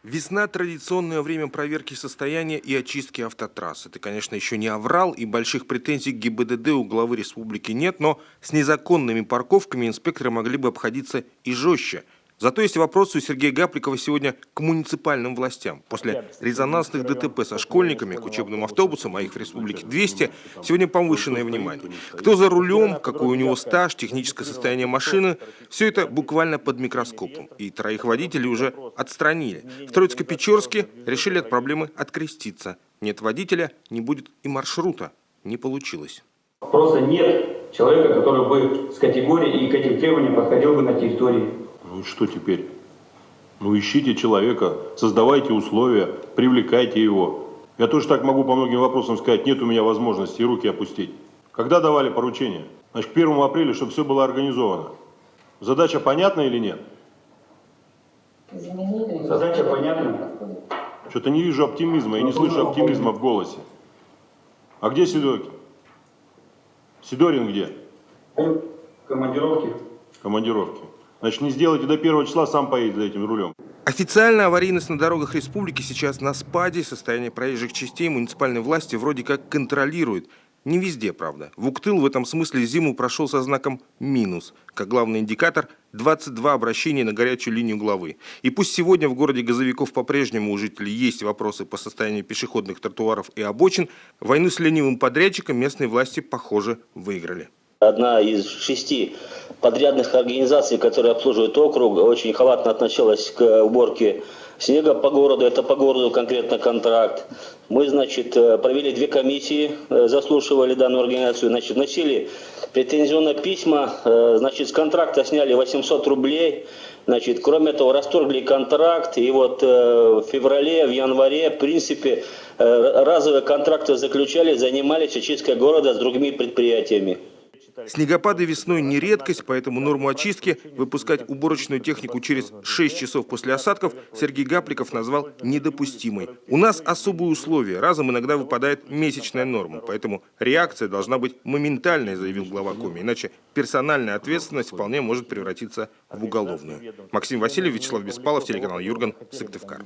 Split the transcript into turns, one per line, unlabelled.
Весна – традиционное время проверки состояния и очистки автотрасс. Это, конечно, еще не аврал, и больших претензий к ГИБДД у главы республики нет, но с незаконными парковками инспекторы могли бы обходиться и жестче. Зато есть вопросы у Сергея Гапликова сегодня к муниципальным властям. После резонансных ДТП со школьниками, к учебным автобусам, а их в республике 200, сегодня повышенное внимание. Кто за рулем, какой у него стаж, техническое состояние машины – все это буквально под микроскопом. И троих водителей уже отстранили. В Троицко-Печорске решили от проблемы откреститься. Нет водителя, не будет и маршрута. Не получилось.
Просто нет человека, который бы с категорией и к этим требованиям подходил бы на территории.
Ну и что теперь? Ну ищите человека, создавайте условия, привлекайте его. Я тоже так могу по многим вопросам сказать, нет у меня возможности и руки опустить. Когда давали поручение? Значит, к 1 апреля, чтобы все было организовано. Задача понятна или нет?
Задача понятна.
Что-то не вижу оптимизма, я не слышу оптимизма в голосе. А где Сидорин? Сидорин где?
Командировки.
Командировки. Значит, не сделайте до 1 числа, сам поедет за этим рулем.
Официально аварийность на дорогах республики сейчас на спаде. Состояние проезжих частей муниципальные власти вроде как контролируют. Не везде, правда. Вуктыл в этом смысле зиму прошел со знаком минус. Как главный индикатор – 22 обращения на горячую линию главы. И пусть сегодня в городе газовиков по-прежнему у жителей есть вопросы по состоянию пешеходных тротуаров и обочин, войну с ленивым подрядчиком местные власти, похоже, выиграли.
Одна из 6 подрядных организаций, которые обслуживают округ, очень халатно относилась к уборке снега по городу. Это по городу конкретно контракт. Мы, значит, провели 2 комиссии, заслушивали данную организацию, значит, вносили претензионные письма, значит, с контракта сняли 800 рублей. Значит, кроме того, расторгли контракт, и вот в феврале, в январе, в принципе, разовые контракты заключали, занимались очисткой города с другими предприятиями.
Снегопады весной не редкость, поэтому норму очистки выпускать уборочную технику через 6 часов после осадков Сергей Гапликов назвал недопустимой. У нас особые условия, разом иногда выпадает месячная норма, поэтому реакция должна быть моментальной, заявил глава Коми, иначе персональная ответственность вполне может превратиться в уголовную. Максим Васильев, Вячеслав Беспалов, телеканал Юрган, Сыктывкар.